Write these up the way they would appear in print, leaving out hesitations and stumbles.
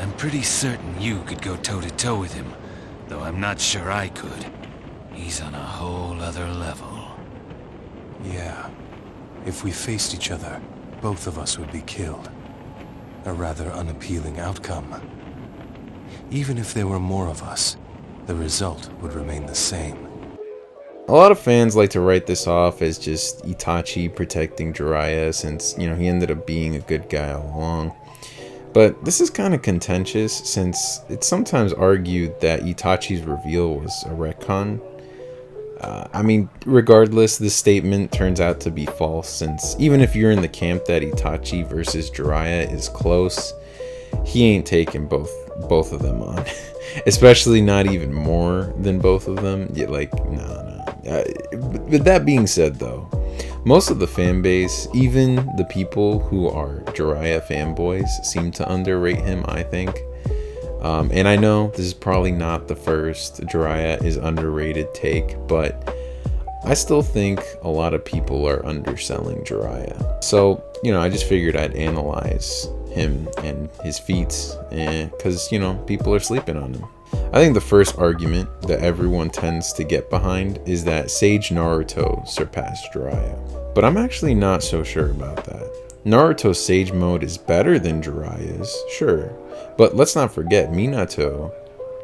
I'm pretty certain you could go toe-to-toe with him, though I'm not sure I could. He's on a whole other level. Yeah. If we faced each other, both of us would be killed. A rather unappealing outcome. Even if there were more of us, the result would remain the same. A lot of fans like to write this off as just Itachi protecting Jiraiya since, he ended up being a good guy all along. But this is kind of contentious since it's sometimes argued that Itachi's reveal was a retcon. Regardless, this statement turns out to be false since even if you're in the camp that Itachi versus Jiraiya is close, he ain't taking both of them on. Especially not even more than both of them. No. With that being said though, most of the fan base, even the people who are Jiraiya fanboys, seem to underrate him, I think. And I know this is probably not the first Jiraiya is underrated take, but I still think a lot of people are underselling Jiraiya. So, I just figured I'd analyze him and his feats, because, people are sleeping on him. I think the first argument that everyone tends to get behind is that Sage Naruto surpassed Jiraiya. But I'm actually not so sure about that. Naruto's Sage mode is better than Jiraiya's, sure. But let's not forget, Minato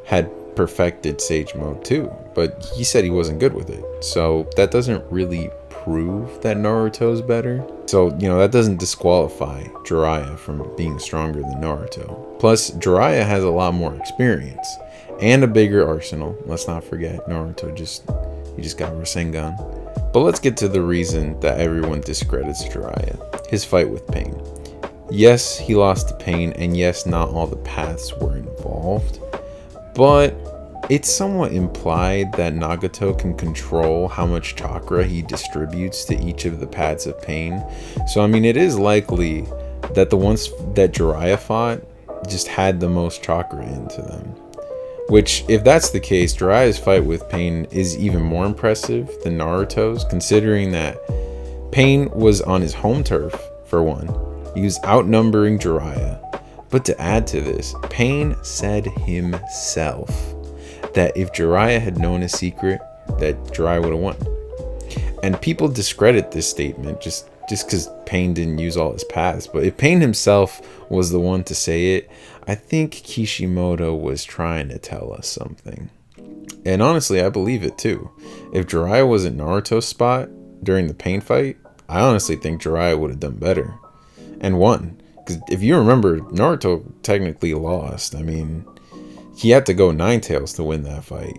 had perfected Sage mode too, but he said he wasn't good with it. So that doesn't really prove that Naruto's better. So, that doesn't disqualify Jiraiya from being stronger than Naruto. Plus, Jiraiya has a lot more experience and a bigger arsenal. Let's not forget, Naruto just got Rasengan. But let's get to the reason that everyone discredits Jiraiya. His fight with Pain. Yes, he lost to Pain, and yes, not all the paths were involved. But it's somewhat implied that Nagato can control how much chakra he distributes to each of the paths of Pain. So, it is likely that the ones that Jiraiya fought just had the most chakra into them. Which, if that's the case, Jiraiya's fight with Pain is even more impressive than Naruto's, considering that Pain was on his home turf, for one. He was outnumbering Jiraiya. But to add to this, Pain said himself that if Jiraiya had known his secret, that Jiraiya would have won. And people discredit this statement just because Pain didn't use all his paths. But if Pain himself was the one to say it, I think Kishimoto was trying to tell us something. And honestly, I believe it too. If Jiraiya was in Naruto's spot during the Pain fight, I honestly think Jiraiya would have done better and won. Because if you remember, Naruto technically lost. He had to go Nine Tails to win that fight.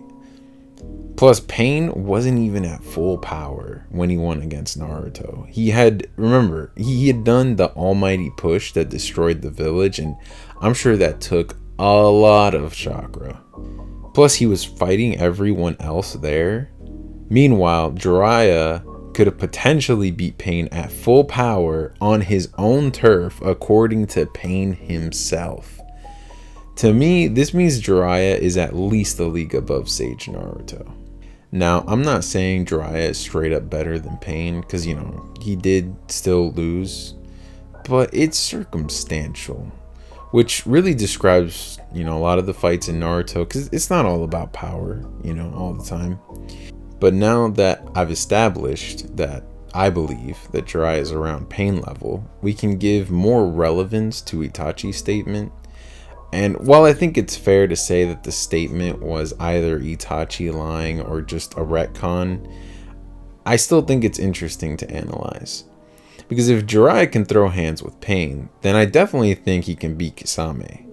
Plus, Pain wasn't even at full power when he won against Naruto. He had done the almighty push that destroyed the village, and I'm sure that took a lot of chakra. Plus, he was fighting everyone else there. Meanwhile, Jiraiya could have potentially beat Pain at full power on his own turf, according to Pain himself. To me, this means Jiraiya is at least a league above Sage Naruto. Now, I'm not saying Jiraiya is straight up better than Pain, because, he did still lose, but it's circumstantial, which really describes, a lot of the fights in Naruto, because it's not all about power, all the time. But now that I've established that I believe that Jiraiya is around Pain level, we can give more relevance to Itachi's statement. And while I think it's fair to say that the statement was either Itachi lying or just a retcon, I still think it's interesting to analyze. Because if Jiraiya can throw hands with Pain, then I definitely think he can beat Kisame.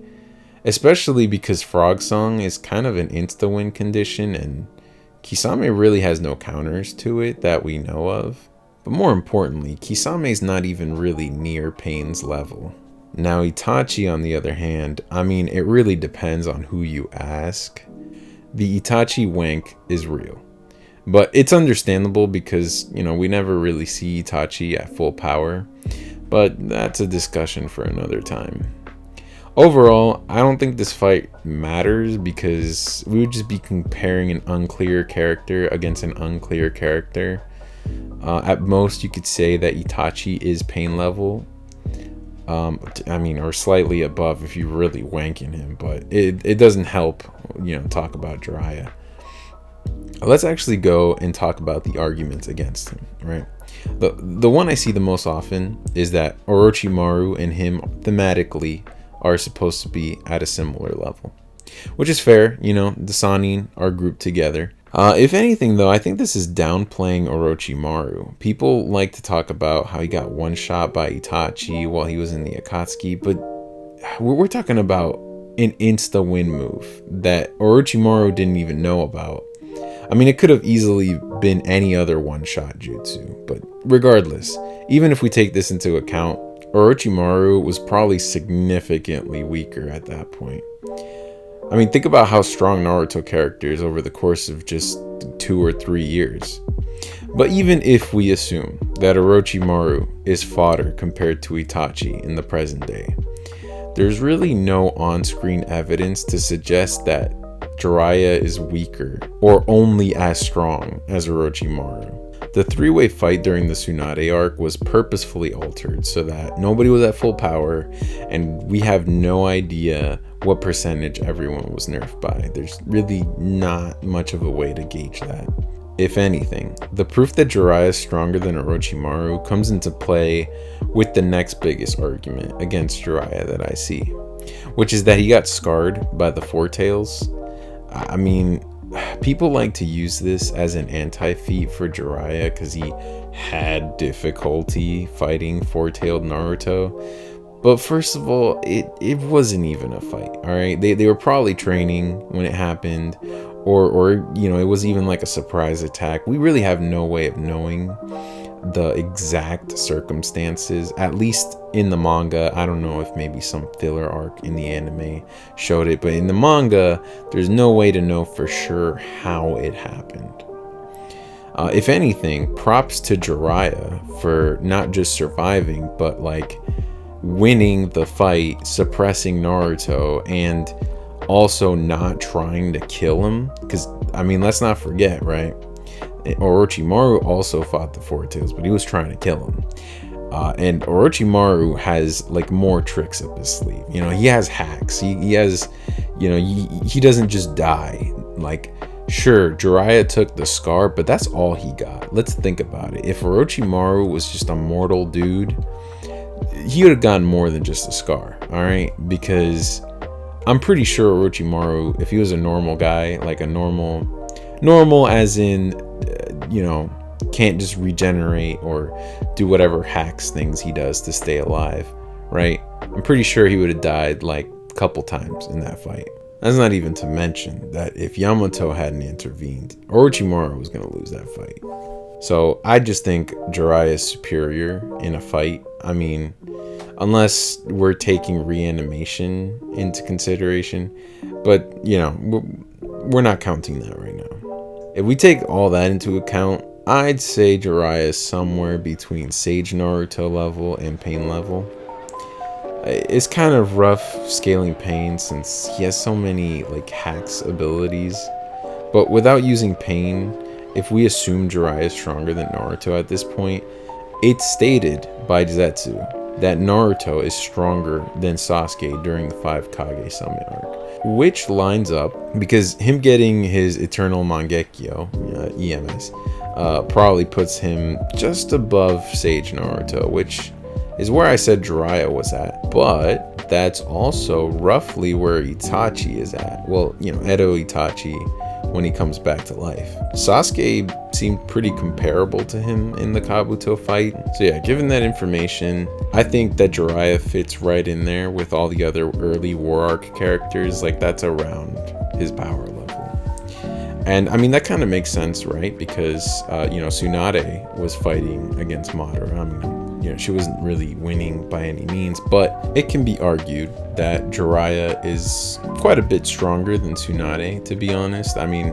Especially because Frog Song is kind of an insta-win condition, and Kisame really has no counters to it that we know of. But more importantly, Kisame's not even really near Pain's level. Now Itachi, on the other hand, it really depends on who you ask. The Itachi wank is real. But it's understandable because, we never really see Itachi at full power. But that's a discussion for another time. Overall, I don't think this fight matters because we would just be comparing an unclear character against an unclear character. At most, you could say that Itachi is Pain level. I mean, or slightly above if you're really wanking him, but it doesn't help, talk about Jiraiya. Let's actually go and talk about the arguments against him, right? The one I see the most often is that Orochimaru and him thematically are supposed to be at a similar level, which is fair. The Sannin are grouped together. If anything, though, I think this is downplaying Orochimaru. People like to talk about how he got one shot by Itachi while he was in the Akatsuki, but we're talking about an insta-win move that Orochimaru didn't even know about. I mean, it could have easily been any other one-shot jutsu, but regardless, even if we take this into account, Orochimaru was probably significantly weaker at that point. I mean, think about how strong Naruto characters over the course of just 2 or 3 years. But even if we assume that Orochimaru is fodder compared to Itachi in the present day, there's really no on-screen evidence to suggest that Jiraiya is weaker or only as strong as Orochimaru. The 3-way fight during the Tsunade arc was purposefully altered so that nobody was at full power, and we have no idea what percentage everyone was nerfed by. There's really not much of a way to gauge that. If anything, the proof that Jiraiya is stronger than Orochimaru comes into play with the next biggest argument against Jiraiya that I see, which is that he got scarred by the Four Tails. I mean, people like to use this as an anti-feat for Jiraiya because he had difficulty fighting Four-tailed Naruto. But first of all, it wasn't even a fight, all right? They were probably training when it happened, or it was even like a surprise attack. We really have no way of knowing the exact circumstances, at least in the manga. I don't know if maybe some filler arc in the anime showed it, but in the manga, there's no way to know for sure how it happened. If anything, props to Jiraiya for not just surviving, but like winning the fight, suppressing Naruto, and also not trying to kill him. Because, I mean, let's not forget, right? Orochimaru also fought the Four Tails, but he was trying to kill him. And Orochimaru has like more tricks up his sleeve. He has hacks. He has, he doesn't just die. Like, sure, Jiraiya took the scar, but that's all he got. Let's think about it. If Orochimaru was just a mortal dude, he would have gotten more than just a scar, all right? Because I'm pretty sure Orochimaru, if he was a normal guy, like a normal as in, can't just regenerate or do whatever hacks things he does to stay alive, right? I'm pretty sure he would have died like a couple times in that fight. That's not even to mention that if Yamato hadn't intervened, Orochimaru was going to lose that fight. So I just think Jiraiya is superior in a fight. I mean, unless we're taking reanimation into consideration, but we're not counting that right now. If we take all that into account, I'd say Jiraiya is somewhere between Sage Naruto level and Pain level. It's kind of rough scaling Pain since he has so many like hacks abilities, but without using Pain, if we assume Jiraiya is stronger than Naruto at this point, it's stated by Zetsu that Naruto is stronger than Sasuke during the 5 Kage Summit arc, which lines up because him getting his Eternal Mangekyo, EMS, probably puts him just above Sage Naruto, which is where I said Jiraiya was at, but that's also roughly where Itachi is at. Well, Edo Itachi when he comes back to life. Sasuke seemed pretty comparable to him in the Kabuto fight. So yeah, given that information, I think that Jiraiya fits right in there with all the other early War Arc characters. Like, that's around his power level. And I mean, that kind of makes sense, right? Because, Tsunade was fighting against Madara. I mean, she wasn't really winning by any means, but it can be argued that Jiraiya is quite a bit stronger than Tsunade, to be honest. I mean,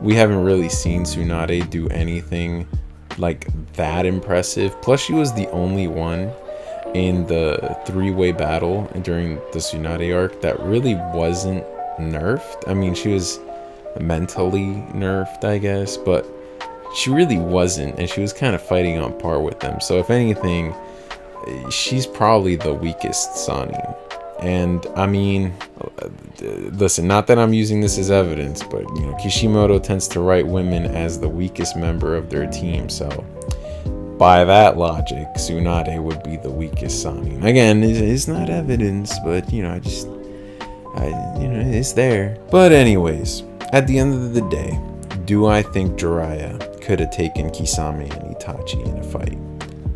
we haven't really seen Tsunade do anything like that impressive. Plus, she was the only one in the 3-way battle during the Tsunade arc that really wasn't nerfed. I mean, she was mentally nerfed, I guess, but she really wasn't, and she was kind of fighting on par with them. So if anything, she's probably the weakest Sannin. And I mean, listen, not that I'm using this as evidence, but you know, Kishimoto tends to write women as the weakest member of their team, so by that logic, Tsunade would be the weakest Sannin. Again, it's not evidence, but you know, it's there. But anyways, at the end of the day, do I think Jiraiya could have taken Kisame and Itachi in a fight?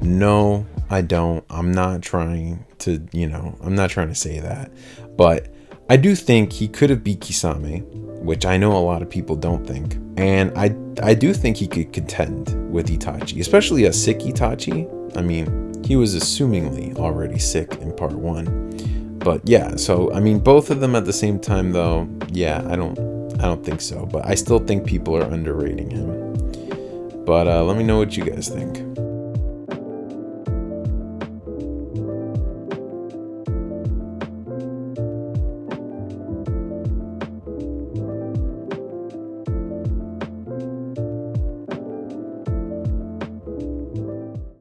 No, I don't. I'm not trying to say that. But I do think he could have beat Kisame, which I know a lot of people don't think. And I do think he could contend with Itachi, especially a sick Itachi. I mean, he was assumingly already sick in part 1. But yeah, so I mean, both of them at the same time though, yeah, I don't think so. But I still think people are underrating him. But let me know what you guys think.